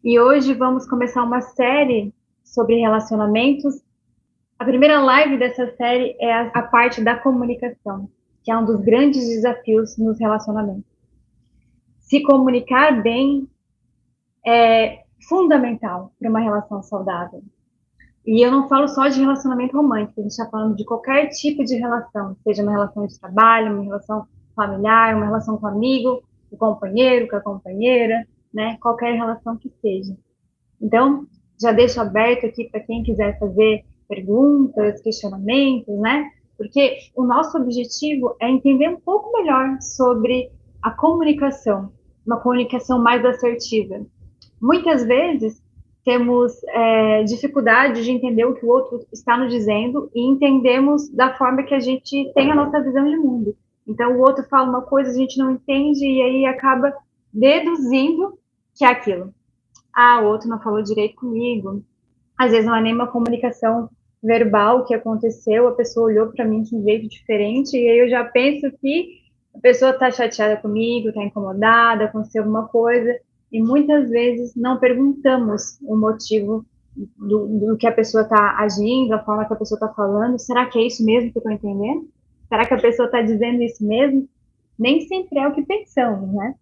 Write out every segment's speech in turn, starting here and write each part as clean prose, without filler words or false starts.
E hoje vamos começar uma série sobre relacionamentos. A primeira live dessa série é a parte da comunicação, que é um dos grandes desafios nos relacionamentos. Se comunicar bem é fundamental para uma relação saudável. E eu não falo só de relacionamento romântico, a gente está falando de qualquer tipo de relação, seja uma relação de trabalho, uma relação familiar, uma relação com amigo, com o companheiro, com a companheira, né? Qualquer relação que seja. Então, já deixo aberto aqui para quem quiser fazer perguntas, questionamentos, né? Porque o nosso objetivo é entender um pouco melhor sobre a comunicação, uma comunicação mais assertiva. Muitas vezes temos dificuldade de entender o que o outro está nos dizendo e entendemos da forma que a gente tem a nossa visão de mundo. Então, o outro fala uma coisa, a gente não entende e aí acaba deduzindo que é aquilo. Ah, o outro não falou direito comigo. Às vezes não é nem uma comunicação verbal que aconteceu, a pessoa olhou para mim de um jeito diferente, e aí eu já penso que a pessoa está chateada comigo, está incomodada, aconteceu alguma coisa, e muitas vezes não perguntamos o motivo do que a pessoa está agindo, a forma que a pessoa está falando. Será que é isso mesmo que eu estou entendendo? Será que a pessoa está dizendo isso mesmo? Nem sempre é o que pensamos, né?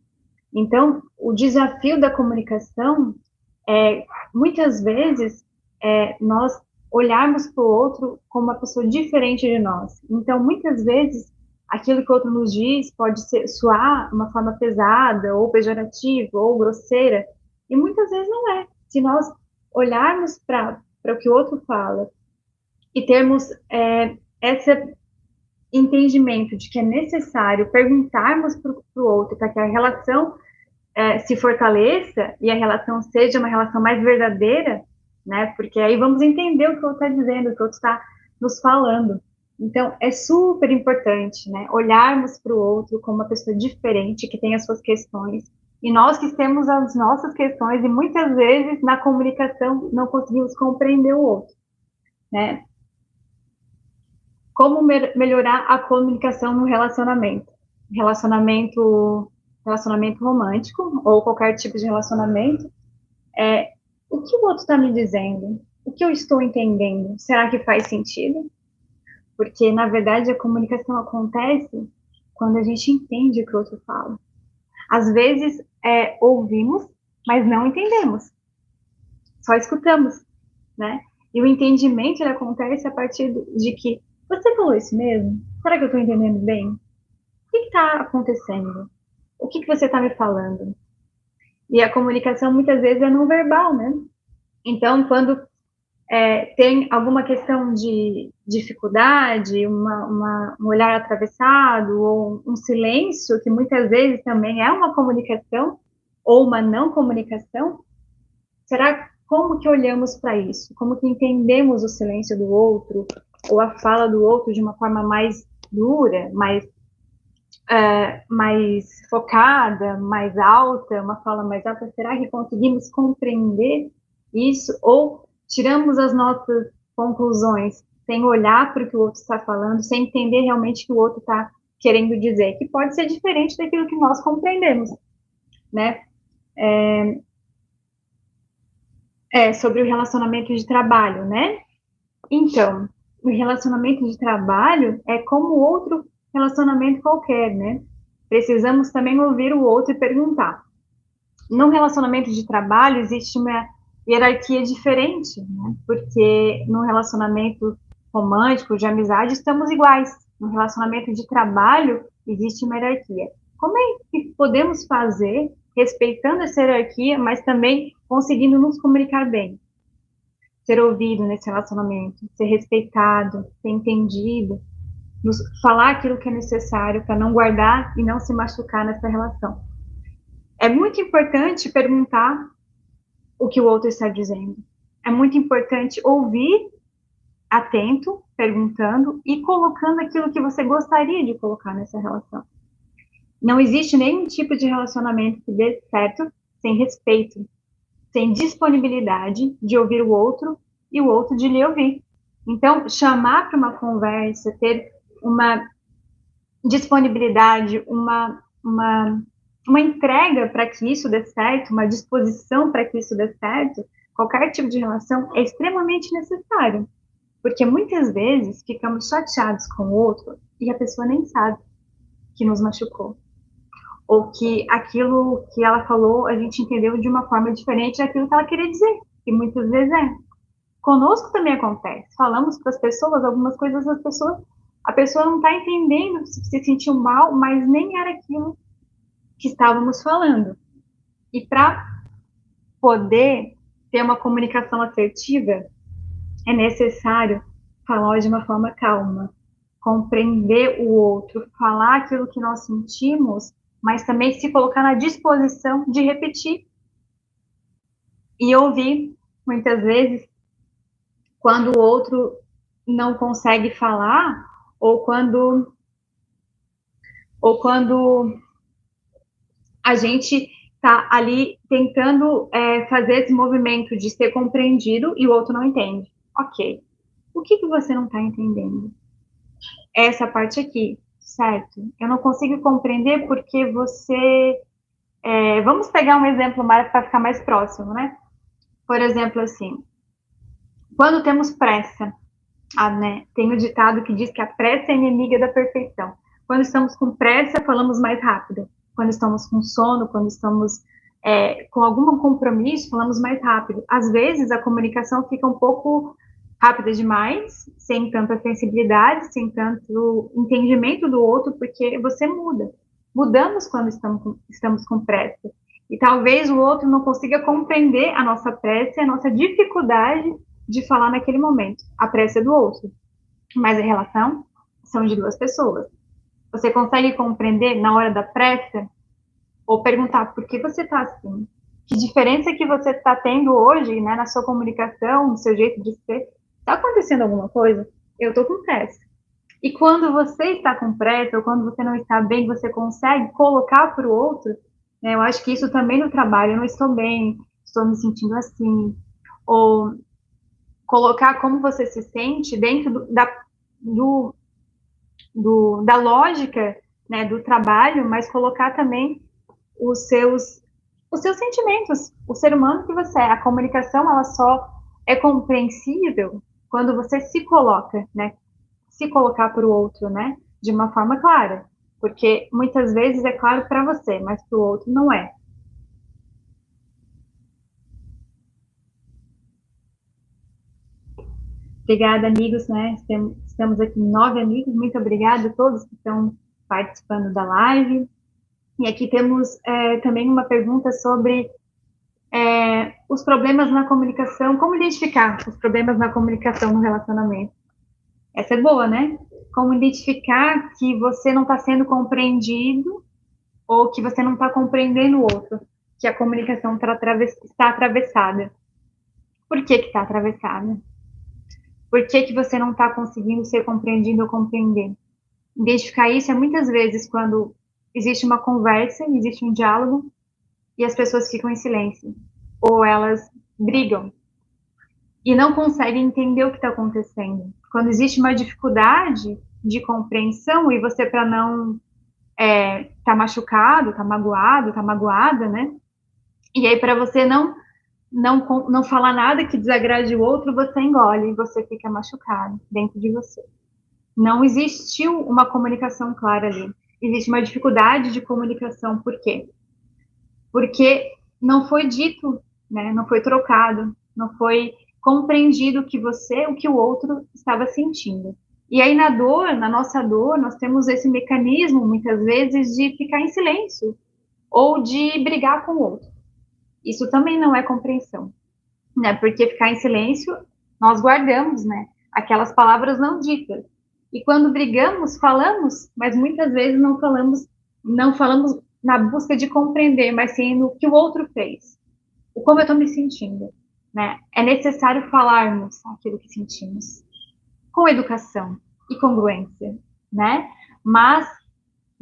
Então, o desafio da comunicação é, muitas vezes, nós olharmos para o outro como uma pessoa diferente de nós. Então, muitas vezes, aquilo que o outro nos diz pode soar uma forma pesada, ou pejorativa, ou grosseira, e muitas vezes não é. Se nós olharmos para o que o outro fala e termos esse entendimento de que é necessário perguntarmos para o outro para que a relação se fortaleça e a relação seja uma relação mais verdadeira, né? Porque aí vamos entender o que o outro está dizendo, o que o outro está nos falando. Então, é super importante, né? Olharmos para o outro como uma pessoa diferente, que tem as suas questões, e nós que temos as nossas questões, e muitas vezes na comunicação não conseguimos compreender o outro, né? Como melhorar a comunicação no relacionamento? Relacionamento, relacionamento romântico, ou qualquer tipo de relacionamento, o que o outro está me dizendo? O que eu estou entendendo? Será que faz sentido? Porque, na verdade, a comunicação acontece quando a gente entende o que o outro fala. Às vezes, ouvimos, mas não entendemos. Só escutamos, né? E o entendimento ele acontece a partir de que você falou isso mesmo? Será que eu estou entendendo bem? O que está acontecendo? O que você está me falando? E a comunicação muitas vezes é não verbal, né? Então, quando tem alguma questão de dificuldade, um olhar atravessado, ou um silêncio, que muitas vezes também é uma comunicação, ou uma não comunicação, será como que olhamos para isso? Como que entendemos o silêncio do outro, ou a fala do outro de uma forma mais dura, mais focada, mais alta, uma fala mais alta? Será que conseguimos compreender isso? Ou tiramos as nossas conclusões sem olhar para o que o outro está falando, sem entender realmente o que o outro está querendo dizer, que pode ser diferente daquilo que nós compreendemos, né? Sobre o relacionamento de trabalho, né? Então, o relacionamento de trabalho é como outro relacionamento qualquer, né? Precisamos também ouvir o outro e perguntar. No relacionamento de trabalho existe uma hierarquia diferente, né? Porque no relacionamento romântico, de amizade, estamos iguais. No relacionamento de trabalho existe uma hierarquia. Como é que podemos fazer respeitando essa hierarquia, mas também conseguindo nos comunicar bem? Ser ouvido nesse relacionamento, ser respeitado, ser entendido, falar aquilo que é necessário para não guardar e não se machucar nessa relação. É muito importante perguntar o que o outro está dizendo. É muito importante ouvir atento, perguntando e colocando aquilo que você gostaria de colocar nessa relação. Não existe nenhum tipo de relacionamento que dê certo sem respeito, sem disponibilidade de ouvir o outro e o outro de lhe ouvir. Então, chamar para uma conversa, ter uma disponibilidade, uma uma entrega para que isso dê certo, uma disposição para que isso dê certo, qualquer tipo de relação é extremamente necessário. Porque muitas vezes ficamos chateados com o outro e a pessoa nem sabe que nos machucou. Ou que aquilo que ela falou a gente entendeu de uma forma diferente daquilo que ela queria dizer. E muitas vezes é. Conosco também acontece. Falamos para as pessoas algumas coisas, a pessoa não está entendendo, se sentiu mal, mas nem era aquilo que estávamos falando. E para poder ter uma comunicação assertiva, é necessário falar de uma forma calma, compreender o outro, falar aquilo que nós sentimos, mas também se colocar na disposição de repetir e ouvir, muitas vezes, quando o outro não consegue falar, ou quando a gente está ali tentando fazer esse movimento de ser compreendido e o outro não entende. Ok. O que você não está entendendo? Essa parte aqui, certo? Eu não consigo compreender porque você. Vamos pegar um exemplo mais para ficar mais próximo, né? Por exemplo, assim, quando temos pressa, né? Tem o ditado que diz que a pressa é inimiga da perfeição. Quando estamos com pressa, falamos mais rápido. Quando estamos com sono, quando estamos com algum compromisso, falamos mais rápido. Às vezes, a comunicação fica um pouco rápida demais, sem tanta sensibilidade, sem tanto entendimento do outro, porque você muda. Mudamos quando estamos com pressa. E talvez o outro não consiga compreender a nossa pressa e a nossa dificuldade de falar naquele momento. A pressa é do outro, mas a relação são de duas pessoas. Você consegue compreender na hora da pressa ou perguntar por que você está assim? Que diferença que você está tendo hoje, né, na sua comunicação, no seu jeito de ser? Está acontecendo alguma coisa? Eu estou com pressa. E quando você está com pressa ou quando você não está bem, você consegue colocar para o outro, né? Eu acho que isso também no trabalho, eu não estou bem, estou me sentindo assim, ou colocar como você se sente dentro da lógica, né, do trabalho, mas colocar também os seus sentimentos, o ser humano que você é. A comunicação, ela só é compreensível quando você se coloca, né, se colocar para o outro, né, de uma forma clara, porque muitas vezes é claro para você, mas para o outro não é. Obrigada, amigos, né? Estamos aqui 9 amigos. Muito obrigada a todos que estão participando da live. E aqui temos também uma pergunta sobre os problemas na comunicação. Como identificar os problemas na comunicação no relacionamento? Essa é boa, né? Como identificar que você não está sendo compreendido ou que você não está compreendendo o outro, que a comunicação está atravessada. Por que está atravessada? Por que você não está conseguindo ser compreendido ou compreender? Identificar isso é muitas vezes quando existe uma conversa, existe um diálogo e as pessoas ficam em silêncio, ou elas brigam e não conseguem entender o que está acontecendo. Quando existe uma dificuldade de compreensão e você, para não tá machucado, tá magoado, tá magoada, né? E aí, para você não falar nada que desagrade o outro, você engole e você fica machucado dentro de você. Não existiu uma comunicação clara ali. Existe uma dificuldade de comunicação. Por quê? Porque não foi dito, né? Não foi trocado, não foi compreendido o que o outro estava sentindo. E aí na nossa dor, nós temos esse mecanismo, muitas vezes, de ficar em silêncio ou de brigar com o outro. Isso também não é compreensão, né? Porque ficar em silêncio, nós guardamos, né? Aquelas palavras não ditas. E quando brigamos, falamos, mas muitas vezes não falamos na busca de compreender, mas sim no que o outro fez, o como eu estou me sentindo, né? É necessário falarmos aquilo que sentimos, com educação e congruência, né? Mas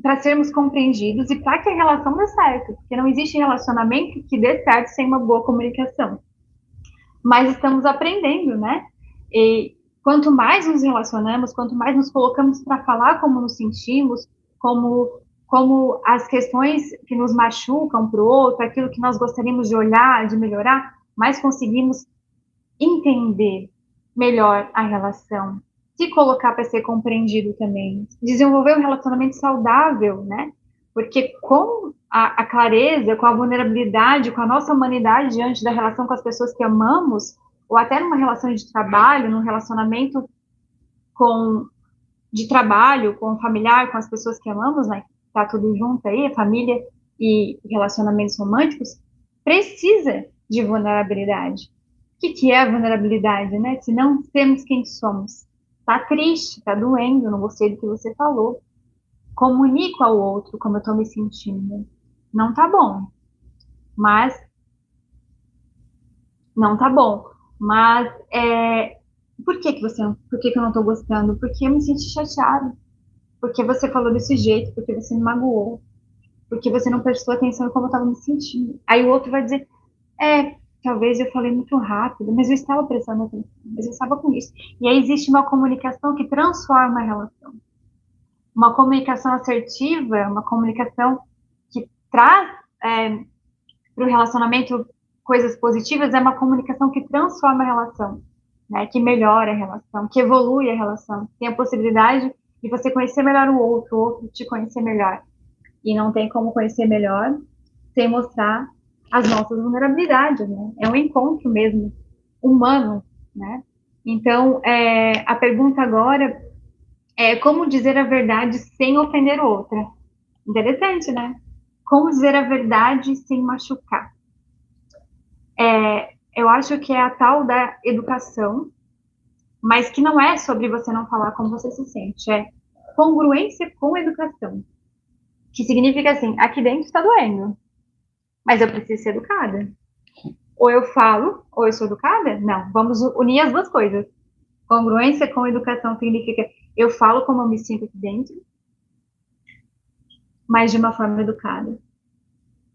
para sermos compreendidos e para que a relação dê certo, porque não existe relacionamento que dê certo sem uma boa comunicação. Mas estamos aprendendo, né? E quanto mais nos relacionamos, quanto mais nos colocamos para falar como nos sentimos, como como as questões que nos machucam para o outro, aquilo que nós gostaríamos de olhar, de melhorar, mais conseguimos entender melhor a relação, se colocar para ser compreendido também, desenvolver um relacionamento saudável, né? Porque com a clareza, com a vulnerabilidade, com a nossa humanidade diante da relação com as pessoas que amamos, ou até numa relação de trabalho, num relacionamento de trabalho, com o familiar, com as pessoas que amamos, né? Tá tudo junto aí, família e relacionamentos românticos, precisa de vulnerabilidade. O que é a vulnerabilidade, né? Se não temos quem somos. Tá triste, tá doendo, não gostei do que você falou. Comunico ao outro como eu tô me sentindo. Não tá bom, mas não tá bom. Mas por que que eu não tô gostando? Porque eu me senti chateada. Porque você falou desse jeito, porque você me magoou, porque você não prestou atenção em como eu estava me sentindo. Aí o outro vai dizer, talvez eu falei muito rápido, mas eu estava prestando atenção, mas eu estava com isso. E aí existe uma comunicação que transforma a relação. Uma comunicação assertiva, uma comunicação que traz para o relacionamento coisas positivas, é uma comunicação que transforma a relação, né? Que melhora a relação, que evolui a relação. Tem a possibilidade de você conhecer melhor o outro te conhecer melhor. E não tem como conhecer melhor sem mostrar as nossas vulnerabilidades, né? É um encontro mesmo humano, né? Então, a pergunta agora é como dizer a verdade sem ofender o outro. Interessante, né? Como dizer a verdade sem machucar. Eu acho que é a tal da educação, mas que não é sobre você não falar como você se sente, é congruência com educação. Que significa assim, aqui dentro está doendo, mas eu preciso ser educada. Ou eu falo, ou eu sou educada? Não, vamos unir as duas coisas. Congruência com educação significa eu falo como eu me sinto aqui dentro, mas de uma forma educada.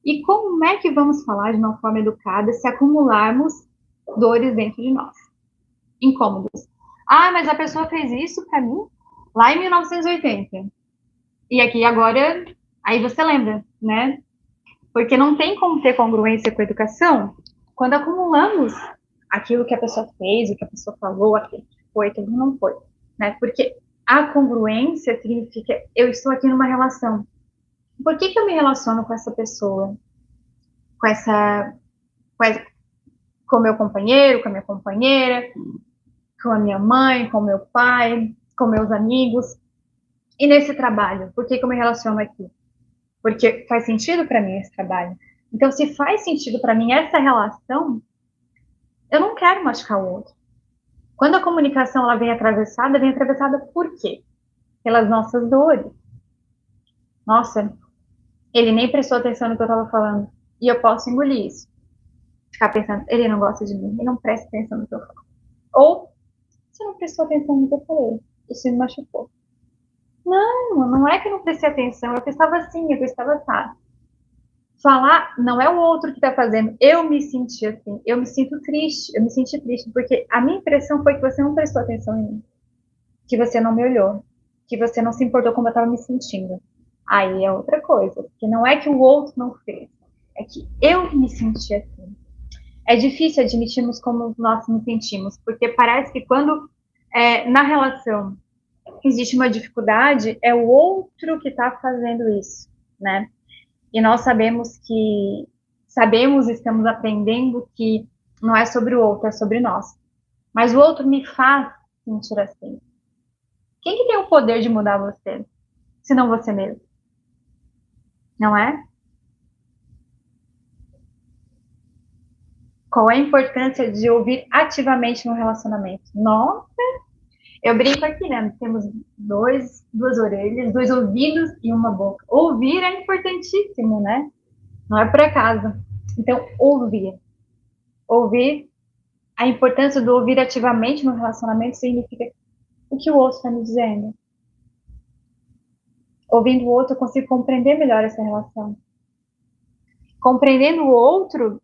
E como é que vamos falar de uma forma educada se acumularmos dores dentro de nós? Incômodos. Ah, mas a pessoa fez isso para mim lá em 1980. E aqui agora, aí você lembra, né? Porque não tem como ter congruência com a educação quando acumulamos aquilo que a pessoa fez, o que a pessoa falou, aquilo que foi, aquilo que não foi, né? Porque a congruência significa eu estou aqui numa relação. Por que eu me relaciono com essa pessoa? Com essa, com o meu companheiro, com a minha companheira, com a minha mãe, com o meu pai, com meus amigos. E nesse trabalho, por que eu me relaciono aqui? Porque faz sentido para mim esse trabalho. Então, se faz sentido para mim essa relação, eu não quero machucar o outro. Quando a comunicação ela vem atravessada por quê? Pelas nossas dores. Nossa, ele nem prestou atenção no que eu estava falando. E eu posso engolir isso. Ficar pensando, ele não gosta de mim, ele não presta atenção no que eu falo. Ou, você não prestou atenção no que eu falei, isso me machucou. Não é que eu não prestei atenção, eu estava assim, eu estava assim. Falar não é o outro que está fazendo, eu me senti assim, eu me sinto triste, eu me senti triste, porque a minha impressão foi que você não prestou atenção em mim, que você não me olhou, que você não se importou como eu estava me sentindo. Aí é outra coisa, porque não é que o outro não fez, é que eu me senti assim. É difícil admitirmos como nós nos sentimos, porque parece que quando na relação existe uma dificuldade, é o outro que está fazendo isso, né? E nós estamos aprendendo que não é sobre o outro, é sobre nós. Mas o outro me faz sentir assim. Quem que tem o poder de mudar você? Se não você mesmo. Não é? Qual é a importância de ouvir ativamente no relacionamento? Nossa, eu brinco aqui, né? Temos duas orelhas, dois ouvidos e uma boca. Ouvir é importantíssimo, né? Não é por acaso. Então, ouvir. Ouvir, a importância do ouvir ativamente no relacionamento significa o que o outro está me dizendo. Ouvindo o outro, eu consigo compreender melhor essa relação. Compreendendo o outro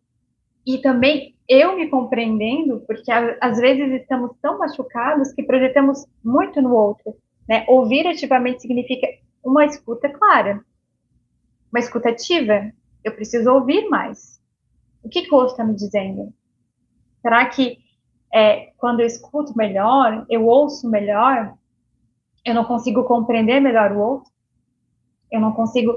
e também eu me compreendendo, porque às vezes estamos tão machucados que projetamos muito no outro. Né? Ouvir ativamente significa uma escuta clara. Uma escuta ativa, eu preciso ouvir mais. O que o outro está me dizendo? Será que quando eu escuto melhor, eu ouço melhor, eu não consigo compreender melhor o outro? Eu não consigo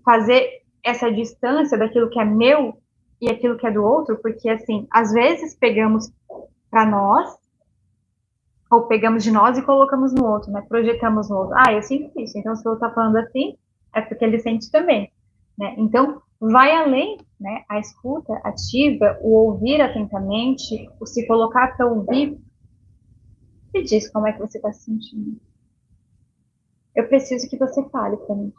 fazer essa distância daquilo que é meu e aquilo que é do outro? Porque, assim, às vezes pegamos para nós, ou pegamos de nós e colocamos no outro, né? Projetamos no outro. Ah, eu sinto isso, então se o outro está falando assim, é porque ele sente também, né? Então, vai além, né? A escuta ativa, o ouvir atentamente, o se colocar para ouvir, me diz como é que você está se sentindo. Eu preciso que você fale para mim.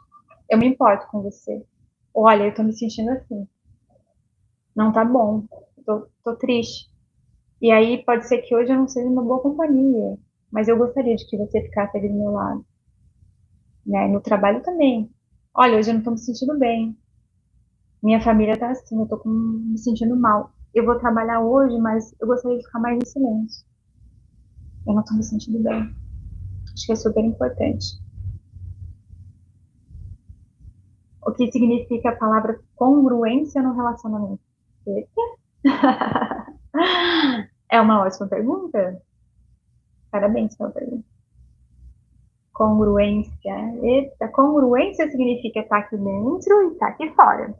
Eu me importo com você. Olha, eu tô me sentindo assim. Não tá bom. Tô triste. E aí pode ser que hoje eu não seja uma boa companhia, mas eu gostaria de que você ficasse ali do meu lado, né? No trabalho também. Olha, hoje eu não tô me sentindo bem. Minha família tá assim, eu tô me sentindo mal. Eu vou trabalhar hoje, mas eu gostaria de ficar mais em silêncio. Eu não tô me sentindo bem. Acho que é super importante. O que significa a palavra congruência no relacionamento? Eita. É uma ótima pergunta. Parabéns pela pergunta. Congruência. Eita, congruência significa estar aqui dentro e estar aqui fora.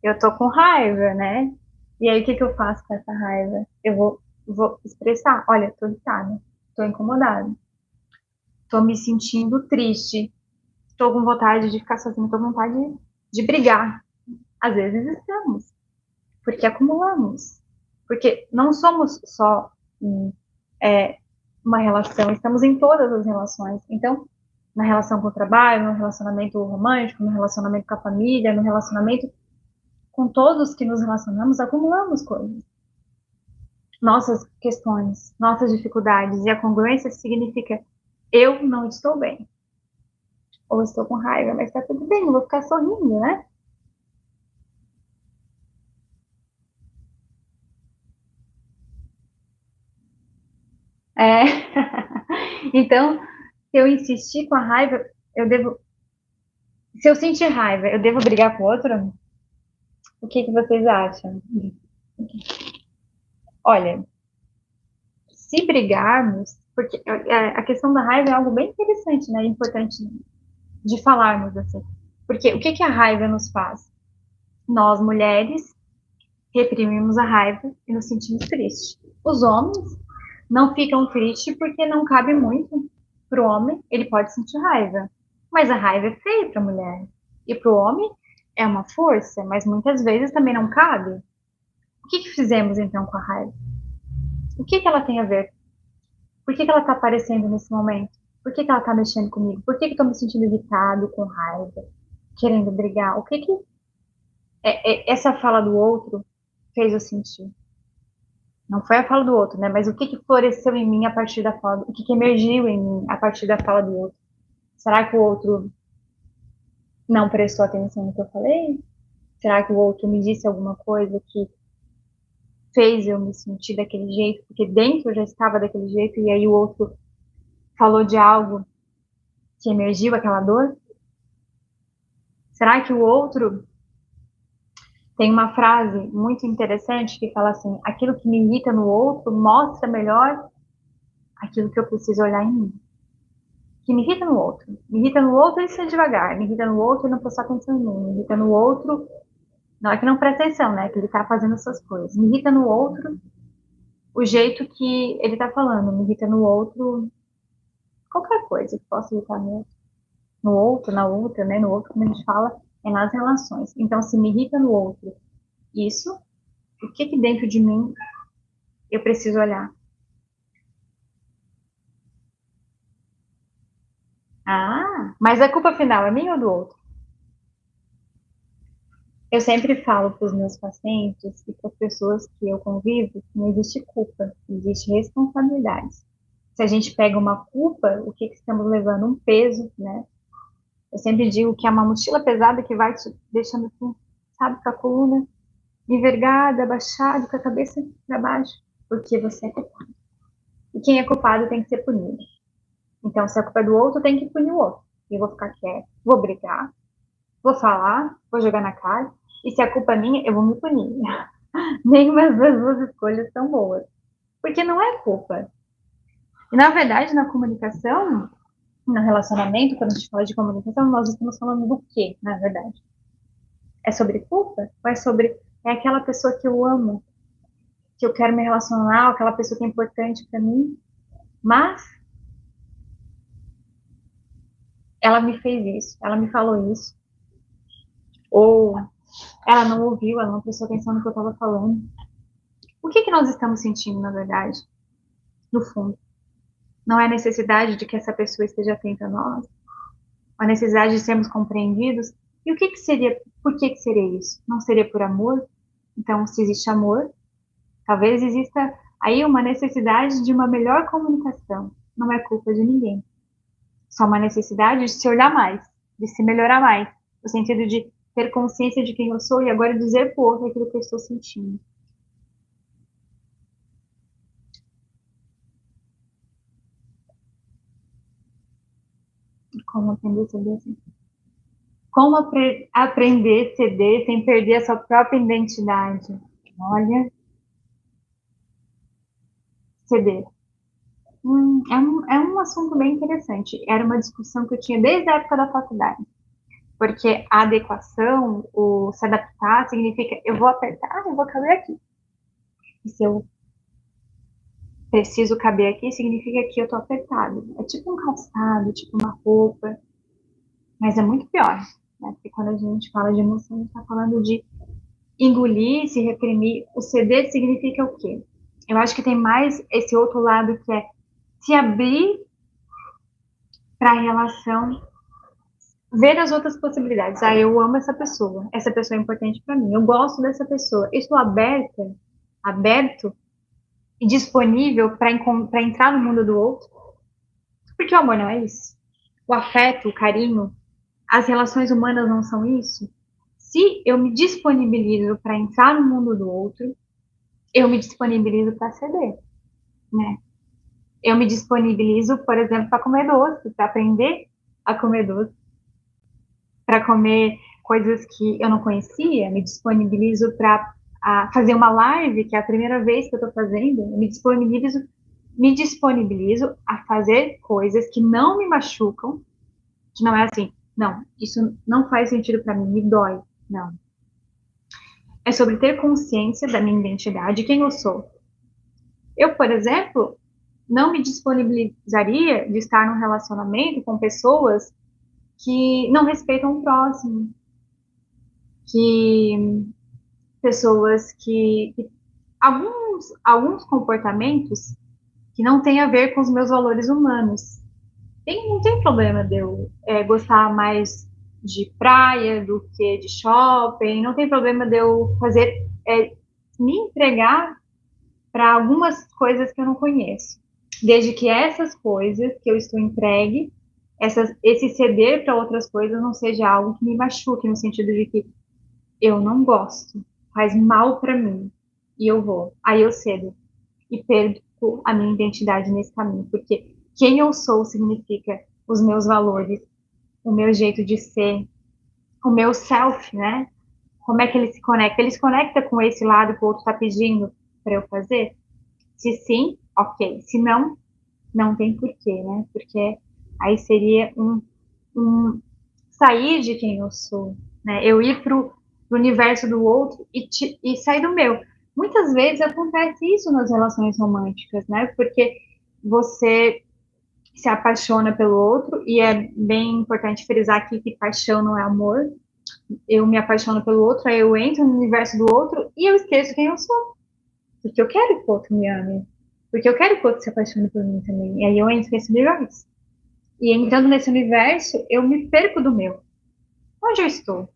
Eu tô com raiva, né? E aí, o que que eu faço com essa raiva? Eu vou expressar. Olha, tô irritada, tô incomodada, tô me sentindo triste, tô com vontade de ficar sozinha, tô com vontade de brigar. Às vezes estamos, porque acumulamos. Porque não somos só é, uma relação, estamos em todas as relações. Então, na relação com o trabalho, no relacionamento romântico, no relacionamento com a família, no relacionamento com todos que nos relacionamos, acumulamos coisas. Nossas questões, nossas dificuldades. E a congruência significa eu não estou bem. Ou estou com raiva, mas tá tudo bem, eu vou ficar sorrindo, né? É. Então, se eu insistir com a raiva, eu devo. Se eu sentir raiva, eu devo brigar com o outro? O que que vocês acham? Olha, se brigarmos, porque a questão da raiva é algo bem interessante, né? Importante de falarmos assim. Porque o que que a raiva nos faz? Nós, mulheres, reprimimos a raiva e nos sentimos tristes. Os homens não ficam tristes porque não cabe muito para o homem, ele pode sentir raiva. Mas a raiva é feia para a mulher. E para o homem é uma força, mas muitas vezes também não cabe. O que que fizemos então com a raiva? O que que ela tem a ver? Por que que ela está aparecendo nesse momento? Por que que ela está mexendo comigo? Por que que eu estou me sentindo irritado, com raiva, querendo brigar? O que que essa fala do outro fez eu sentir? Não foi a fala do outro, né? Mas o que que floresceu em mim a partir da fala, o que que emergiu em mim a partir da fala do outro? Será que o outro não prestou atenção no que eu falei? Será que o outro me disse alguma coisa que fez eu me sentir daquele jeito? Porque dentro eu já estava daquele jeito e aí o outro falou de algo que emergiu aquela dor? Será que o outro tem uma frase muito interessante que fala assim: aquilo que me irrita no outro mostra melhor aquilo que eu preciso olhar em mim. Que me irrita no outro. Me irrita no outro e ser devagar. Me irrita no outro e não prestar atenção em mim. Me irrita no outro. Não é que não presta atenção, né? Que ele tá fazendo essas coisas. Me irrita no outro o jeito que ele tá falando. Me irrita no outro qualquer coisa que possa irritar no outro, na outra, né? No outro, como a gente fala, é nas relações. Então, se me irrita no outro isso, o que que dentro de mim eu preciso olhar? Ah, mas a culpa final é minha ou do outro? Eu sempre falo para os meus pacientes e para as pessoas que eu convivo que não existe culpa, existe responsabilidade. Se a gente pega uma culpa, o que que estamos levando? Um peso, né? Eu sempre digo que é uma mochila pesada que vai te deixando assim, sabe, com a coluna envergada, abaixada, com a cabeça para baixo, porque você é culpado. E quem é culpado tem que ser punido. Então, se a culpa é do outro, tem que punir o outro. Eu vou ficar quieto, vou brigar, Vou falar, vou jogar na cara, e se a culpa é minha, eu vou me punir. Nenhuma das duas escolhas são boas, porque não é culpa. E, na verdade, na comunicação, no relacionamento, quando a gente fala de comunicação, nós estamos falando do quê, na verdade? É sobre culpa? Ou é sobre aquela pessoa que eu amo, que eu quero me relacionar, aquela pessoa que é importante para mim, mas ela me fez isso, ela me falou isso, ou ela não ouviu, ela não prestou atenção no que eu estava falando. O que nós estamos sentindo, na verdade, no fundo? Não é a necessidade de que essa pessoa esteja atenta a nós, a necessidade de sermos compreendidos. E o que seria, por que seria isso? Não seria por amor? Então, se existe amor, talvez exista aí uma necessidade de uma melhor comunicação. Não é culpa de ninguém. Só uma necessidade de se olhar mais, de se melhorar mais, no sentido de ter consciência de quem eu sou e agora dizer para o outro aquilo que eu estou sentindo. Como aprender a ceder assim? Como aprender a ceder sem perder a sua própria identidade? Olha, ceder. É um assunto bem interessante. Era uma discussão que eu tinha desde a época da faculdade. Porque a adequação, o se adaptar, significa eu vou apertar, eu vou caber aqui. E se eu preciso caber aqui, significa que eu tô apertado. É tipo um calçado, tipo uma roupa. Mas é muito pior, né? Porque quando a gente fala de emoção, a gente tá falando de engolir, se reprimir. O ceder significa o quê? Eu acho que tem mais esse outro lado que é se abrir para a relação, ver as outras possibilidades. Ah, eu amo essa pessoa é importante para mim, eu gosto dessa pessoa, eu estou aberto e disponível para entrar no mundo do outro, porque o amor não é isso. O afeto, o carinho, as relações humanas não são isso. Se eu me disponibilizo para entrar no mundo do outro, eu me disponibilizo para ceder, né? Eu me disponibilizo, por exemplo, para comer doce, para aprender a comer doce, para comer coisas que eu não conhecia, me disponibilizo para fazer uma live, que é a primeira vez que eu estou fazendo, eu me disponibilizo a fazer coisas que não me machucam, que não é assim, não, isso não faz sentido para mim, me dói, não. É sobre ter consciência da minha identidade, quem eu sou. Eu, por exemplo, não me disponibilizaria de estar num relacionamento com pessoas que não respeitam o próximo, que pessoas que alguns comportamentos que não têm a ver com os meus valores humanos. Não tem problema de eu gostar mais de praia do que de shopping, não tem problema de eu me entregar para algumas coisas que eu não conheço. Desde que essas coisas que eu estou entregue, esse ceder para outras coisas não seja algo que me machuque, no sentido de que eu não gosto, faz mal para mim, e eu vou. Aí eu cedo e perco a minha identidade nesse caminho, porque quem eu sou significa os meus valores, o meu jeito de ser, o meu self, né? Como é que ele se conecta? Ele se conecta com esse lado que o outro está pedindo para eu fazer? Se sim, ok. Se não, não tem porquê, né? Porque aí seria um sair de quem eu sou, né? Eu ir pro universo do outro e sair do meu. Muitas vezes acontece isso nas relações românticas, né? Porque você se apaixona pelo outro, e é bem importante frisar aqui que paixão não é amor. Eu me apaixono pelo outro, aí eu entro no universo do outro e eu esqueço quem eu sou. Porque eu quero que o outro me ame. Porque eu quero que o outro se apaixone por mim também. E aí eu entro nesse universo. E entrando nesse universo, eu me perco do meu. Onde eu estou?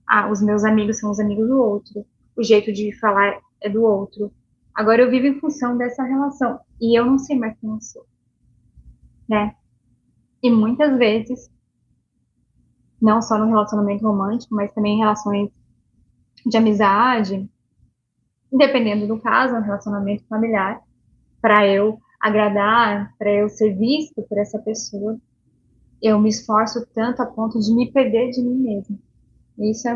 Ah, os meus amigos são os amigos do outro. O jeito de falar é do outro. Agora eu vivo em função dessa relação. E eu não sei mais quem eu sou, né? E muitas vezes, não só no relacionamento romântico, mas também em relações de amizade, dependendo do caso, um relacionamento familiar, para eu agradar, para eu ser visto por essa pessoa, eu me esforço tanto a ponto de me perder de mim mesma. Isso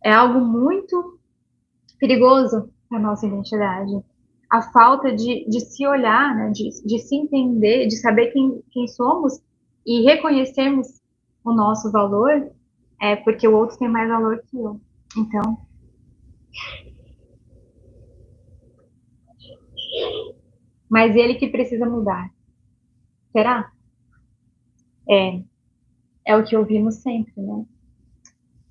é algo muito perigoso para a nossa identidade. A falta de se olhar, né, de se entender, de saber quem somos e reconhecermos o nosso valor, porque o outro tem mais valor que eu. Então, mas ele que precisa mudar. Será? É, é o que ouvimos sempre, né?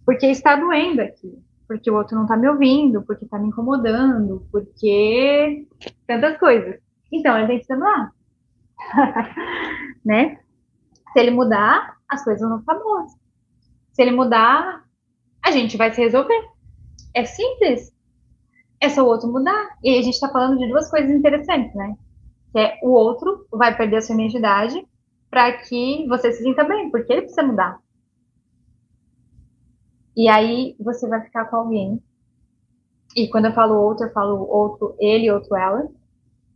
Porque está doendo aqui, porque o outro não está me ouvindo, porque está me incomodando, porque tantas coisas. Então, ele tem que se mudar, né? Se ele mudar, as coisas vão ficar boas. Se ele mudar, a gente vai se resolver. É simples. É só o outro mudar. E aí a gente está falando de duas coisas interessantes, né? Que é o outro vai perder a sua identidade para que você se sinta bem, porque ele precisa mudar. E aí você vai ficar com alguém. E quando eu falo outro ele, outro ela,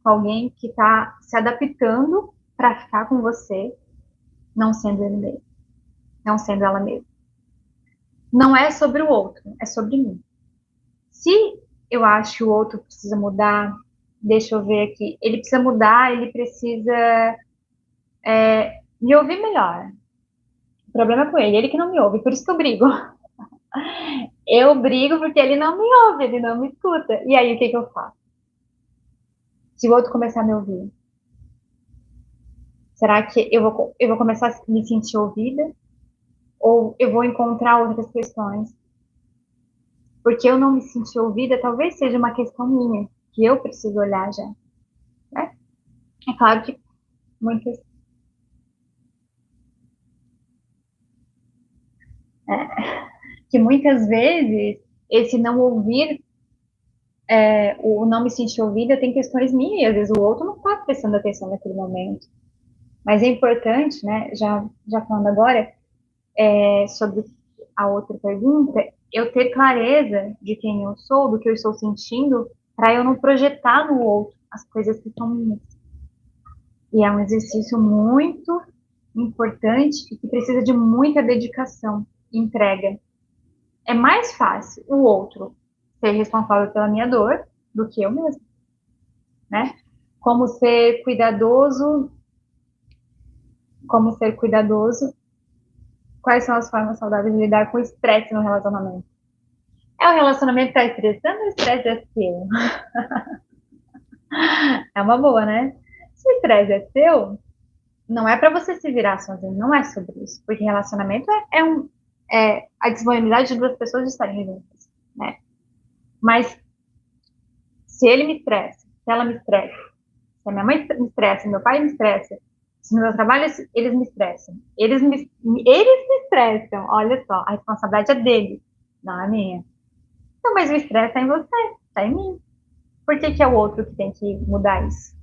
com alguém que está se adaptando para ficar com você, não sendo ele mesmo, não sendo ela mesma. Não é sobre o outro, é sobre mim. Se eu acho que o outro precisa mudar, deixa eu ver aqui, ele precisa mudar, ele precisa me ouvir melhor. O problema é com ele que não me ouve, por isso que eu brigo. Eu brigo porque ele não me ouve, ele não me escuta. E aí o que eu faço? Se o outro começar a me ouvir, será que eu vou começar a me sentir ouvida? Ou eu vou encontrar outras questões? Porque eu não me senti ouvida, talvez seja uma questão minha, que eu preciso olhar já, né? É claro que muitas, que muitas vezes esse não ouvir, o não me sentir ouvida tem questões minhas, e às vezes o outro não está prestando atenção naquele momento. Mas é importante, né, já falando agora, sobre a outra pergunta, eu ter clareza de quem eu sou, do que eu estou sentindo, para eu não projetar no outro as coisas que são minhas. E é um exercício muito importante e que precisa de muita dedicação e entrega. É mais fácil o outro ser responsável pela minha dor do que eu mesmo, né? Como ser cuidadoso, como ser cuidadoso, quais são as formas saudáveis de lidar com o estresse no relacionamento? É o relacionamento que está estressando ou o estresse é seu? É uma boa, né? Se o estresse é seu, não é para você se virar sozinho, não é sobre isso, porque relacionamento é a disponibilidade de duas pessoas de estarem juntas, né? Mas se ele me estressa, se ela me estressa, se a minha mãe me estressa, se meu pai me estressa, se no meu trabalho eles me estressam, eles me estressam, olha só, a responsabilidade é deles, não é minha. Não, mas o estresse está em você, está em mim. Por que é o outro que tem que mudar isso?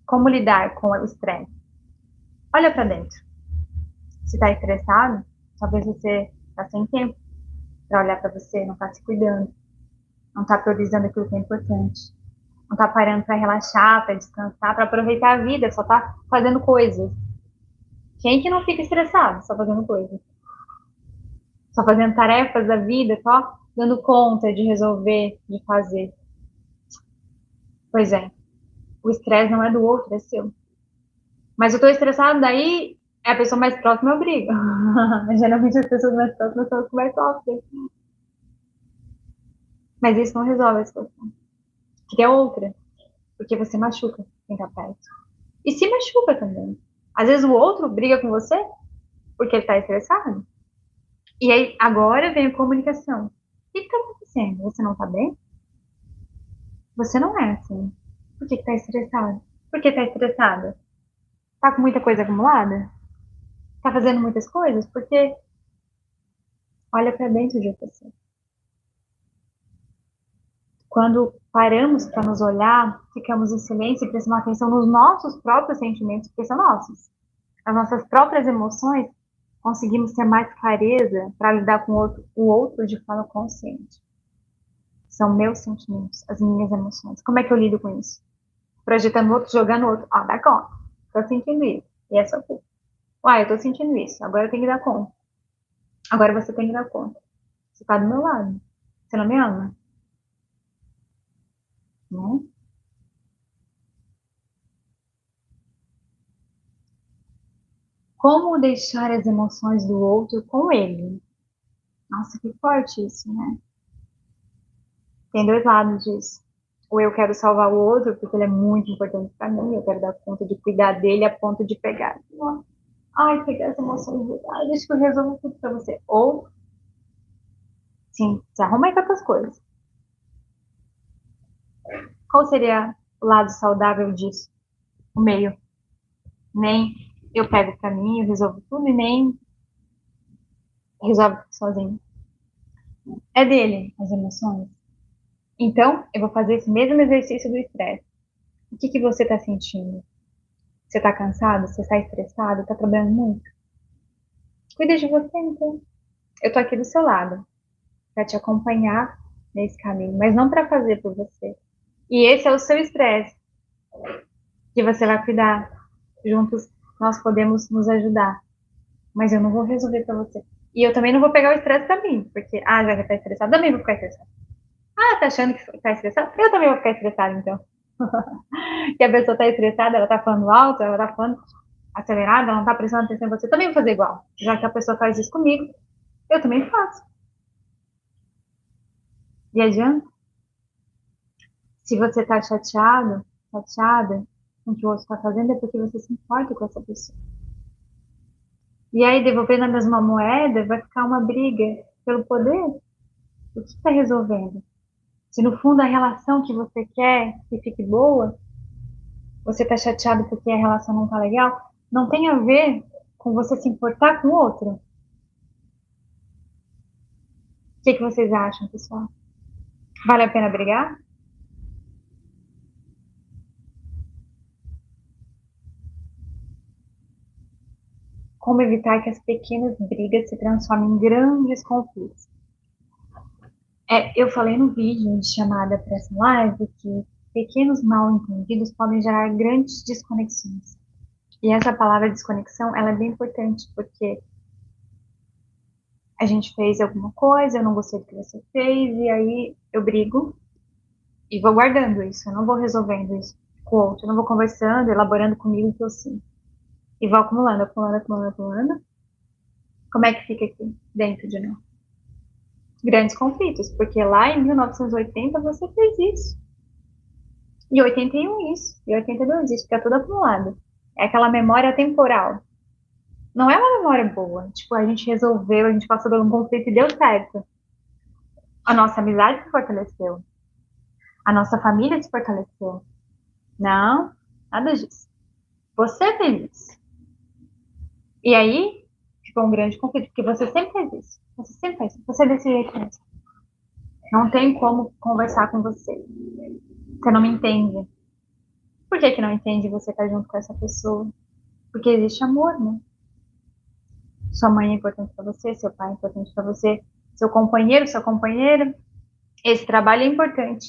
Como lidar com o estresse? Olha para dentro. Se está estressado, talvez você está sem tempo para olhar para você, não está se cuidando, não está priorizando aquilo que é importante, não está parando para relaxar, para descansar, para aproveitar a vida, só está fazendo coisas. Quem que não fica estressado só fazendo coisas? Só fazendo tarefas da vida, só dando conta de resolver, de fazer. Pois é, o estresse não é do outro, é seu. Mas eu tô estressada, daí é a pessoa mais próxima eu brigo. Geralmente as pessoas mais próximas são as que mais sofrem. Mas isso não resolve a situação. Que é outra, porque você machuca quem tá perto. E se machuca também. Às vezes o outro briga com você porque ele tá estressado. E aí, agora vem a comunicação. O que tá acontecendo? Você não tá bem? Você não é assim. Por que tá estressado? Por que tá estressada? Tá com muita coisa acumulada? Tá fazendo muitas coisas? Porque olha pra dentro de você. Quando paramos para nos olhar, ficamos em silêncio e prestamos atenção nos nossos próprios sentimentos, porque são nossos. As nossas próprias emoções, conseguimos ter mais clareza para lidar com o outro de forma consciente. São meus sentimentos, as minhas emoções. Como é que eu lido com isso? Projetando o outro, jogando o outro. Ah, dá conta. Tô sentindo isso. E essa culpa. Uai, eu tô sentindo isso. Agora eu tenho que dar conta. Agora você tem que dar conta. Você tá do meu lado. Você não me ama, né? Como deixar as emoções do outro com ele? Nossa, que forte isso, né? Tem dois lados disso. Ou eu quero salvar o outro porque ele é muito importante para mim, eu quero dar conta de cuidar dele a ponto de pegar. Ai, pegar as emoções dele. Ai, deixa que eu resolvo tudo pra você. Ou, sim, se arruma aí com outras coisas. Qual seria o lado saudável disso? O meio. Nem eu pego pra mim, eu resolvo tudo e nem resolve sozinho. É dele as emoções. Então, eu vou fazer esse mesmo exercício do estresse. O que que você está sentindo? Você está cansado? Você está estressado? Está trabalhando muito? Cuida de você, então. Eu tô aqui do seu lado para te acompanhar nesse caminho, mas não para fazer por você. E esse é o seu estresse que você vai cuidar. Juntos nós podemos nos ajudar, mas eu não vou resolver para você. E eu também não vou pegar o estresse para mim, porque, já que tá estressado, também vou ficar estressado. Tá achando que tá estressado? Eu também vou ficar estressado, então. Que a pessoa tá estressada, ela tá falando alto, ela tá falando acelerada, ela não tá prestando atenção em você. Eu também vou fazer igual. Já que a pessoa faz isso comigo, eu também faço. E adianta? Se você tá chateado, chateada com o que o outro tá fazendo, é porque você se importa com essa pessoa. E aí, devolvendo a mesma moeda, vai ficar uma briga pelo poder. O que está resolvendo? Se no fundo a relação que você quer que fique boa, você está chateado porque a relação não está legal, não tem a ver com você se importar com o outro. O que vocês acham, pessoal? Vale a pena brigar? Como evitar que as pequenas brigas se transformem em grandes conflitos? Eu falei no vídeo de chamada para essa live que pequenos mal entendidos podem gerar grandes desconexões. E essa palavra desconexão, ela é bem importante, porque a gente fez alguma coisa, eu não gostei do que você fez, e aí eu brigo e vou guardando isso, eu não vou resolvendo isso com o outro, eu não vou conversando, elaborando comigo o que eu sinto. E vou acumulando, acumulando, acumulando, acumulando. Como é que fica aqui dentro de nós? Grandes conflitos, porque lá em 1980 você fez isso. E 81 isso, e 82 isso, fica tudo acumulado. É aquela memória temporal. Não é uma memória boa. Tipo, a gente resolveu, a gente passou por um conflito e deu certo. A nossa amizade se fortaleceu. A nossa família se fortaleceu. Não, nada disso. Você fez isso. E aí, ficou um grande conflito, porque você sempre faz isso. Você sempre faz isso. Você é desse jeito mesmo. Não tem como conversar com você. Você não me entende. Por que que não entende você estar junto com essa pessoa? Porque existe amor, né? Sua mãe é importante para você, seu pai é importante para você, seu companheiro, sua companheira. Esse trabalho é importante.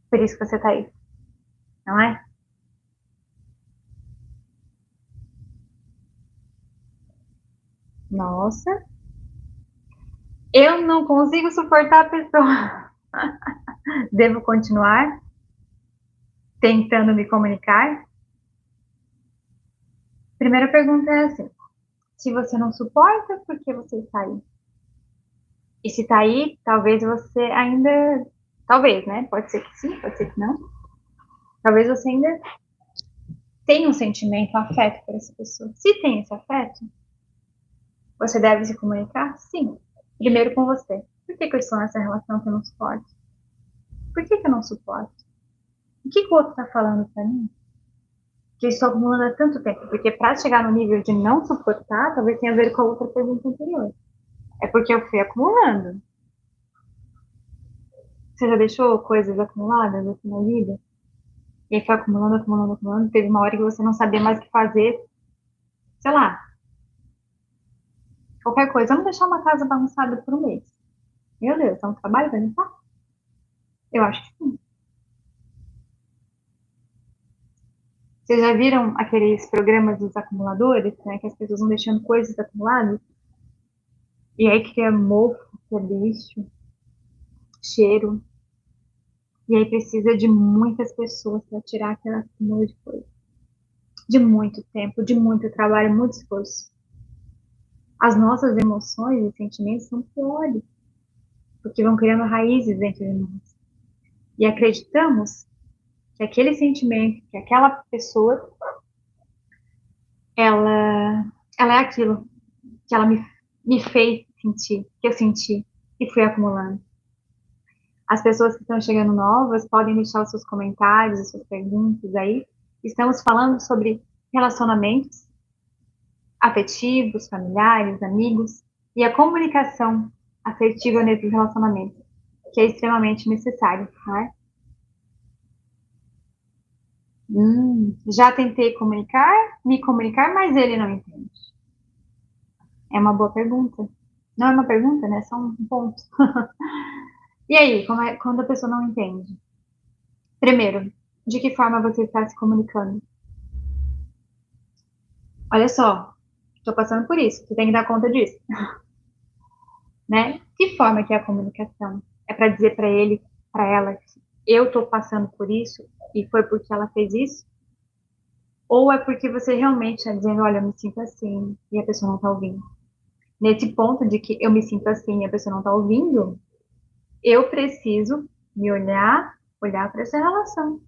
Por isso que você está aí, não é? Nossa, eu não consigo suportar a pessoa. Devo continuar tentando me comunicar? Primeira pergunta é assim: se você não suporta, por que você está aí? E se está aí, talvez você ainda. Talvez, né? Pode ser que sim, pode ser que não. Talvez você ainda tenha um sentimento, um afeto por essa pessoa. Se tem esse afeto, você deve se comunicar? Sim. Primeiro com você. Por que, que eu estou nessa relação que eu não suporto? Por que, que eu não suporto? O que, que o outro está falando para mim? Que eu estou acumulando há tanto tempo. Porque para chegar no nível de não suportar, talvez tenha a ver com a outra pergunta anterior. É porque eu fui acumulando. Você já deixou coisas acumuladas assim na vida? E aí foi acumulando, acumulando, acumulando. Teve uma hora que você não sabia mais o que fazer. Sei lá, qualquer coisa. Vamos deixar uma casa bagunçada por um mês. Meu Deus, é um trabalho pra limpar? Eu acho que sim. Vocês já viram aqueles programas dos acumuladores, né? Que as pessoas vão deixando coisas acumuladas? E aí cria mofo. que é bicho, cheiro. E aí precisa de muitas pessoas para tirar aquela acúmulo de coisa. De muito tempo, de muito trabalho, muito esforço. As nossas emoções e sentimentos são piores, porque vão criando raízes dentro de nós. E acreditamos que aquele sentimento, que aquela pessoa, ela, ela é aquilo que ela me fez sentir, que eu senti e fui acumulando. As pessoas que estão chegando novas podem deixar os seus comentários, as suas perguntas aí. Estamos falando sobre relacionamentos afetivos, familiares, amigos e a comunicação afetiva nesses relacionamentos, que é extremamente necessário, né? Já tentei me comunicar, mas ele não entende. É uma boa pergunta. Não é uma pergunta, né? É só um ponto. E aí, quando a pessoa não entende? Primeiro, de que forma você está se comunicando? Olha só, estou passando por isso, você tem que dar conta disso, né? Que forma que é a comunicação? É para dizer para ele, para ela, que eu estou passando por isso e foi porque ela fez isso? Ou é porque você realmente está dizendo, olha, eu me sinto assim e a pessoa não está ouvindo? Nesse ponto de que eu me sinto assim e a pessoa não está ouvindo, eu preciso me olhar para essa relação.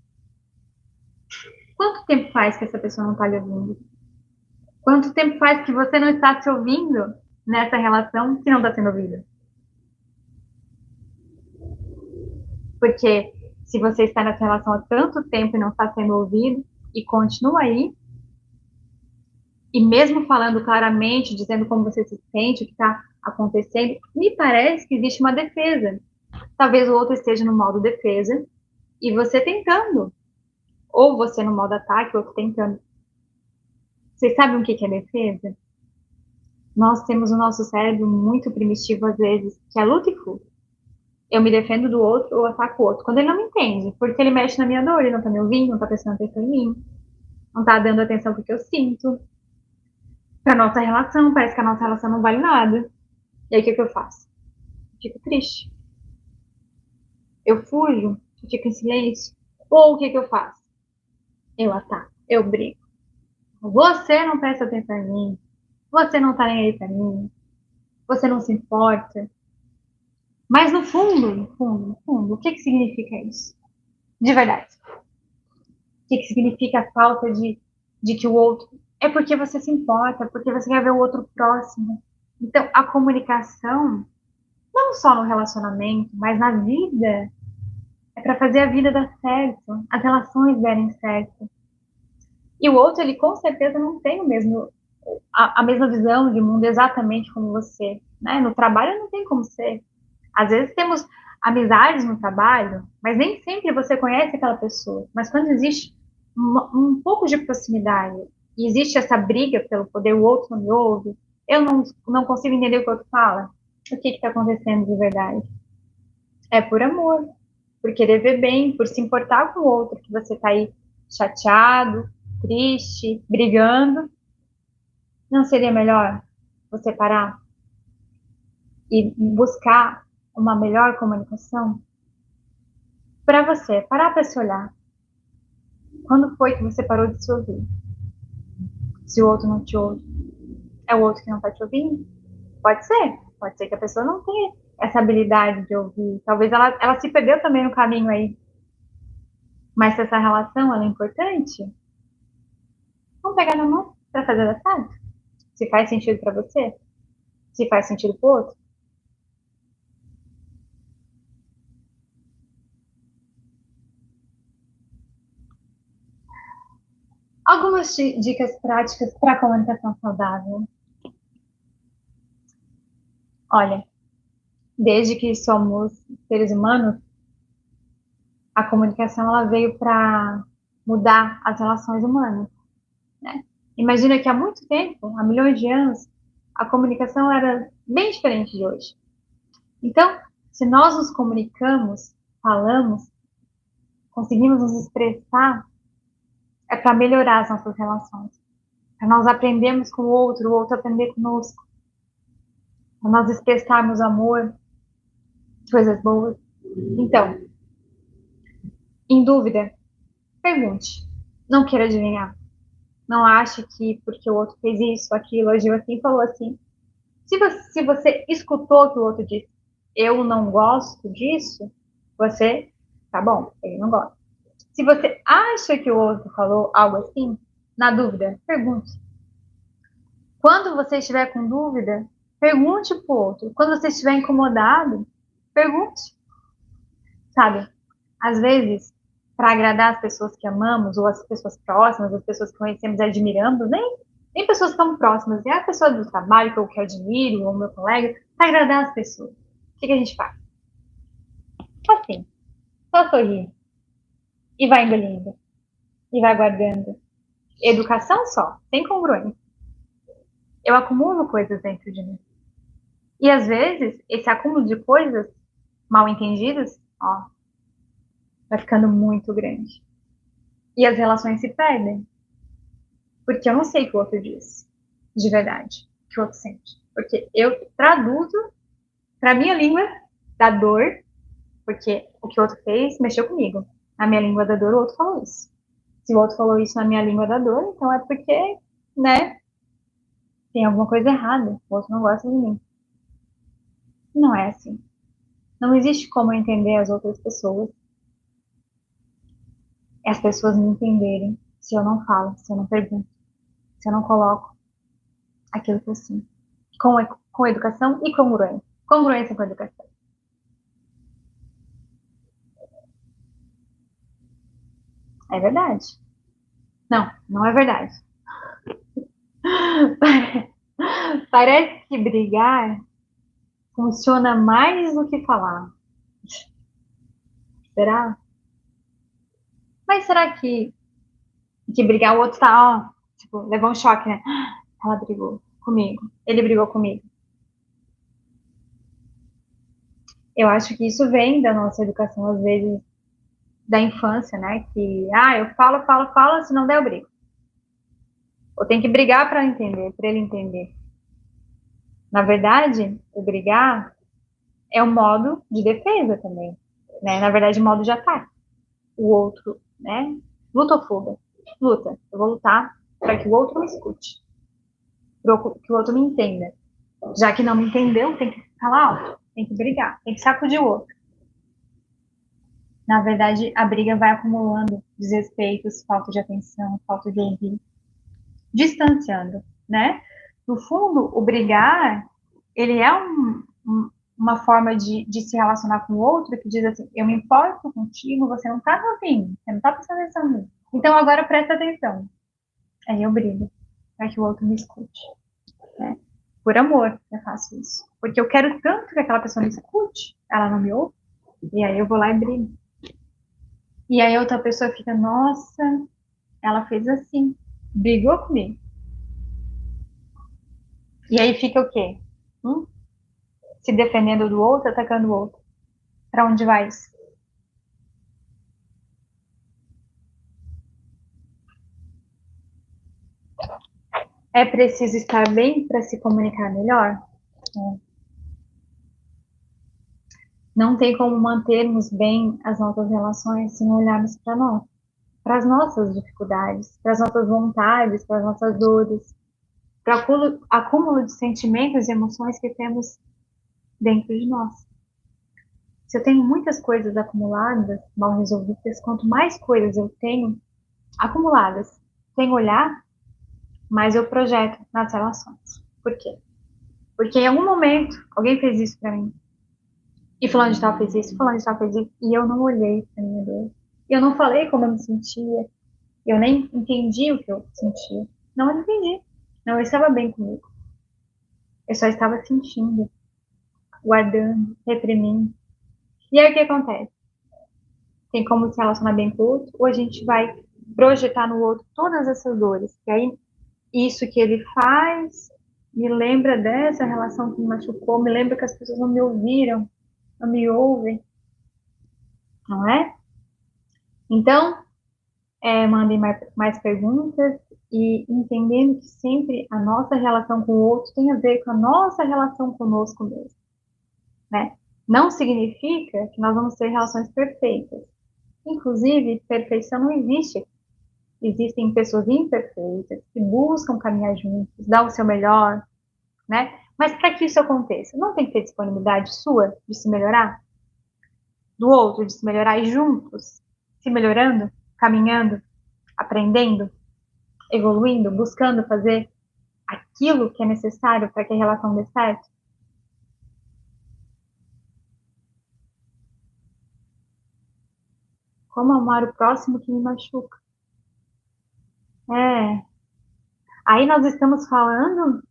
Quanto tempo faz que essa pessoa não está lhe ouvindo? Quanto tempo faz que você não está se ouvindo nessa relação que não está sendo ouvida? Porque se você está nessa relação há tanto tempo e não está sendo ouvido, e continua aí, e mesmo falando claramente, dizendo como você se sente, o que está acontecendo, me parece que existe uma defesa. Talvez o outro esteja no modo defesa e você tentando. Ou você no modo ataque, o outro tentando. Vocês sabem o que é defesa? Nós temos o nosso cérebro muito primitivo às vezes, que é luta e fuga. Eu me defendo do outro ou ataco o outro. Quando ele não me entende, porque ele mexe na minha dor, ele não tá me ouvindo, não tá prestando atenção em mim, não tá dando atenção pro que eu sinto. Pra nossa relação, parece que a nossa relação não vale nada. E aí o que eu faço? Fico triste. Eu fujo, eu fico em silêncio. Ou o que eu faço? Eu ataco, eu brigo. Você não presta atenção em mim, você não tá nem aí pra mim, você não se importa. Mas no fundo, o que significa isso? De verdade. O que significa a falta de que o outro. É porque você se importa, porque você quer ver o outro próximo. Então, a comunicação, não só no relacionamento, mas na vida, é para fazer a vida dar certo, as relações derem certo. E o outro, ele com certeza não tem a mesma visão de mundo exatamente como você. Né? No trabalho não tem como ser. Às vezes temos amizades no trabalho, mas nem sempre você conhece aquela pessoa. Mas quando existe um pouco de proximidade e existe essa briga pelo poder, o outro não me ouve, eu não consigo entender o que o outro fala, o que está acontecendo de verdade? É por amor, por querer ver bem, por se importar com o outro, que você está aí chateado, triste, brigando. Não seria melhor você parar e buscar uma melhor comunicação? Para você, parar para se olhar. Quando foi que você parou de se ouvir? Se o outro não te ouve, é o outro que não está te ouvindo? Pode ser que a pessoa não tenha essa habilidade de ouvir. Talvez ela se perdeu também no caminho aí. Mas se essa relação ela é importante, vamos pegar na mão para fazer dar certo. Se faz sentido para você, se faz sentido para o outro. Algumas dicas práticas para comunicação saudável. Olha, desde que somos seres humanos, a comunicação ela veio para mudar as relações humanas, né? Imagina que há muito tempo, há milhões de anos, a comunicação era bem diferente de hoje. Então, se nós nos comunicamos, falamos, conseguimos nos expressar, é para melhorar as nossas relações, para nós aprendermos com o outro aprender conosco, para nós expressarmos amor. coisas boas. Então, em dúvida, pergunte. Não queira adivinhar. Não ache que porque o outro fez isso, aquilo, agiu assim, falou assim. Se você escutou o que o outro disse, eu não gosto disso, você, tá bom, ele não gosta. Se você acha que o outro falou algo assim, na dúvida, pergunte. Quando você estiver com dúvida, pergunte pro outro. Quando você estiver incomodado, pergunte, sabe? Às vezes, para agradar as pessoas que amamos, ou as pessoas próximas, as pessoas que conhecemos e admiramos, nem pessoas tão próximas, é a pessoa do trabalho que eu admiro, ou meu colega, para agradar as pessoas. O que a gente faz? Assim, só sorrir e vai engolindo, e vai guardando. Educação só, sem congruência. Eu acumulo coisas dentro de mim. E às vezes, esse acúmulo de coisas mal entendidas, ó, vai ficando muito grande. E as relações se perdem. Porque eu não sei o que o outro diz, de verdade, o que o outro sente. Porque eu traduzo para minha língua da dor, porque o que o outro fez mexeu comigo. Na minha língua da dor, o outro falou isso. Se o outro falou isso na minha língua da dor, então é porque, né, tem alguma coisa errada. O outro não gosta de mim. Não é assim. Não existe como eu entender as outras pessoas, e as pessoas me entenderem, se eu não falo, se eu não pergunto, se eu não coloco aquilo que eu sinto. Com educação e congruência. Congruência com educação. É verdade. Não, não é verdade. Parece que brigar funciona mais do que falar. Será? Mas será que brigar o outro tá, ó, tipo, levou um choque, né? Ela brigou comigo. Ele brigou comigo. Eu acho que isso vem da nossa educação, às vezes, da infância, né? Que, eu falo, falo, falo, se não der, eu brigo. Eu tenho que brigar para entender, para ele entender. Na verdade, o brigar é um modo de defesa também, né? Na verdade, modo de ataque. O outro, né? Luta ou fuga? Luta. Eu vou lutar para que o outro me escute, para que o outro me entenda. Já que não me entendeu, tem que falar alto, tem que brigar, tem que sacudir o outro. Na verdade, a briga vai acumulando desrespeitos, falta de atenção, falta de ouvir, distanciando, né? No fundo, o brigar, ele é uma forma de se relacionar com o outro que diz assim, eu me importo contigo, você não tá ouvindo, você não tá prestando atenção em mim. Então agora presta atenção. Aí eu brigo, para que o outro me escute, né? Por amor, eu faço isso. Porque eu quero tanto que aquela pessoa me escute, ela não me ouve, e aí eu vou lá e brigo. E aí a outra pessoa fica, nossa, ela fez assim, brigou comigo. E aí fica o quê? Hum? Se defendendo do outro, atacando o outro. Para onde vai isso? É preciso estar bem para se comunicar melhor? É. Não tem como mantermos bem as nossas relações se não olharmos para nós, para as nossas dificuldades, para as nossas vontades, para as nossas dores, para o acúmulo de sentimentos e emoções que temos dentro de nós. Se eu tenho muitas coisas acumuladas, mal resolvidas, quanto mais coisas eu tenho acumuladas, sem olhar, mais eu projeto nas relações. Por quê? Porque em algum momento alguém fez isso pra mim. E fulano de tal fez isso, fulano de tal fez isso. E eu não olhei pra minha dor. E eu não falei como eu me sentia. Eu nem entendi o que eu sentia. Não entendi. Não, eu estava bem comigo. Eu só estava sentindo, guardando, reprimindo. E aí o que acontece? Tem como se relacionar bem com o outro, ou a gente vai projetar no outro todas essas dores. E aí, isso que ele faz me lembra dessa relação que me machucou, me lembra que as pessoas não me ouviram, não me ouvem, não é? Então, mandem mais perguntas e entendendo que sempre a nossa relação com o outro tem a ver com a nossa relação conosco mesmo, né? Não significa que nós vamos ter relações perfeitas. Inclusive, perfeição não existe. Existem pessoas imperfeitas que buscam caminhar juntos, dar o seu melhor, né? Mas para que isso aconteça, não tem que ter disponibilidade sua de se melhorar, do outro de se melhorar e juntos, se melhorando, caminhando, aprendendo, evoluindo, buscando fazer aquilo que é necessário para que a relação dê certo. Como amar o próximo que me machuca? É. Aí nós estamos falando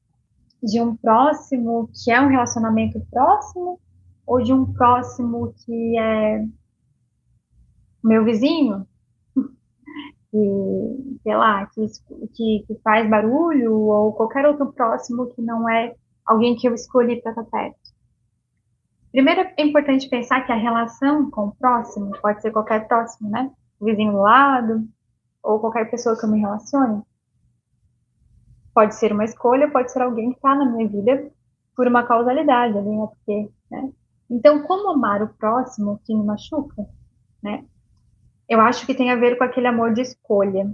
de um próximo que é um relacionamento próximo ou de um próximo que é meu vizinho, que, sei lá, que faz barulho, ou qualquer outro próximo que não é alguém que eu escolhi para estar perto. Primeiro, é importante pensar que a relação com o próximo pode ser qualquer próximo, né? O vizinho do lado, ou qualquer pessoa que eu me relacione. Pode ser uma escolha, pode ser alguém que está na minha vida por uma causalidade, ali, né? Porque, né? Então, como amar o próximo que me machuca, né? Eu acho que tem a ver com aquele amor de escolha,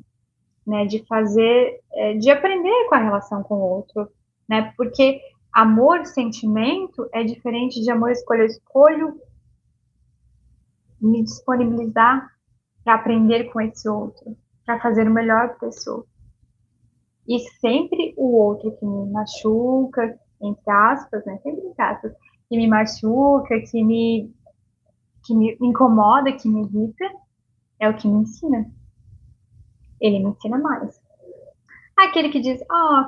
né? De fazer, de aprender com a relação com o outro, né? Porque amor, sentimento é diferente de amor, escolha. Eu escolho me disponibilizar para aprender com esse outro, para fazer o melhor para esse outro. E sempre o outro que me machuca, entre aspas, né? Sempre entre aspas, que me machuca, que me incomoda, que me irrita, é o que me ensina. Ele me ensina mais. Aquele que diz,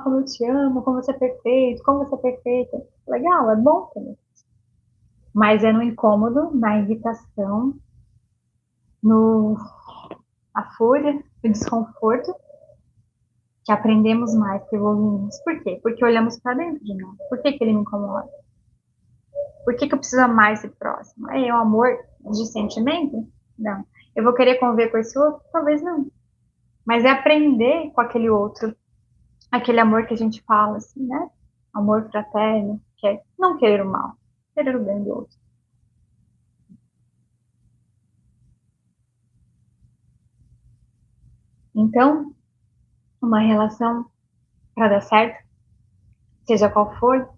como eu te amo, como você é perfeito, como você é perfeita. Legal, é bom também. Mas é no incômodo, na irritação, no, na fúria, no desconforto, que aprendemos mais, que evoluímos. Por quê? Porque olhamos para dentro de nós. Por que ele me incomoda? Por que eu preciso amar esse próximo? É o amor de sentimento? Não. Eu vou querer conviver com esse outro? Talvez não. Mas é aprender com aquele outro, aquele amor que a gente fala, assim, né? Amor fraterno, que é não querer o mal, querer o bem do outro. Então, uma relação, para dar certo, seja qual for,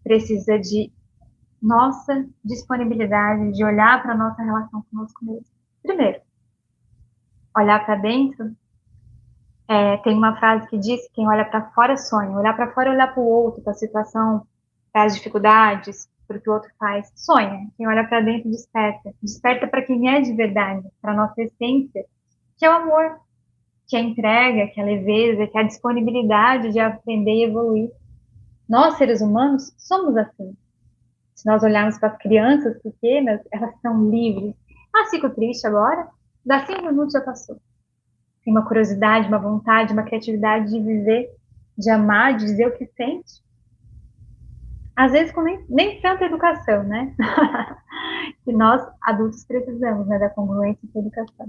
precisa de nossa disponibilidade de olhar para a nossa relação conosco mesmo. Primeiro, olhar para dentro. Tem uma frase que diz que quem olha para fora sonha. Olhar para fora é olhar para o outro, para a situação, para as dificuldades, para o que o outro faz. Sonha. Quem olha para dentro desperta. Desperta para quem é de verdade, para a nossa essência, que é o amor, que é a entrega, que é a leveza, que é a disponibilidade de aprender e evoluir. Nós, seres humanos, somos assim. Se nós olharmos para as crianças pequenas, elas são livres. Fico triste agora, dá 5 minutos já passou. Tem uma curiosidade, uma vontade, uma criatividade de viver, de amar, de dizer o que sente. Às vezes com nem tanta educação, né? Que nós, adultos, precisamos, né, da congruência com a educação.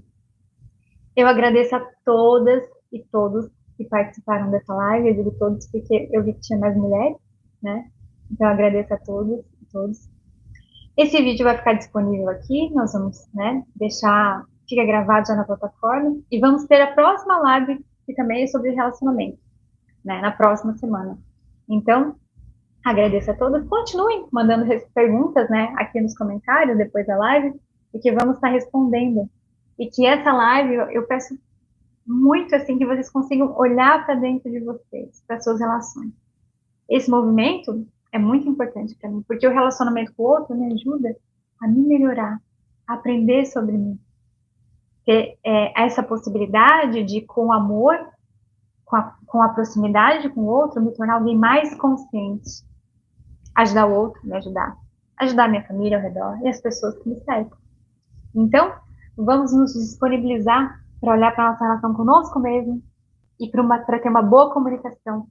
Eu agradeço a todas e todos que participaram dessa live, eu digo todos porque eu vi que tinha mais mulheres, né? Então eu agradeço a todos e todos. Esse vídeo vai ficar disponível aqui, nós vamos, né, deixar, fica gravado já na plataforma, e vamos ter a próxima live, que também é sobre relacionamento, né, na próxima semana. Então, agradeço a todos, continuem mandando perguntas, né, aqui nos comentários, depois da live, e que vamos estar respondendo. E que essa live, eu peço muito, assim, que vocês consigam olhar para dentro de vocês, para suas relações. Esse movimento é muito importante para mim, porque o relacionamento com o outro me ajuda a me melhorar, a aprender sobre mim. Ter essa possibilidade de, com amor, com a proximidade com o outro, me tornar alguém mais consciente. Ajudar o outro, me ajudar. Ajudar a minha família ao redor e as pessoas que me cercam. Então, vamos nos disponibilizar para olhar para a nossa relação conosco mesmo e para ter uma boa comunicação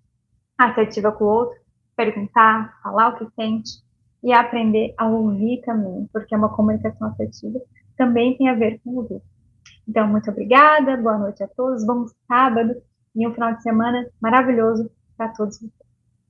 assertiva com o outro, perguntar, falar o que sente e aprender a ouvir também, porque uma comunicação assertiva também tem a ver com ouvir. Então, muito obrigada, boa noite a todos, bom sábado e um final de semana maravilhoso para todos vocês.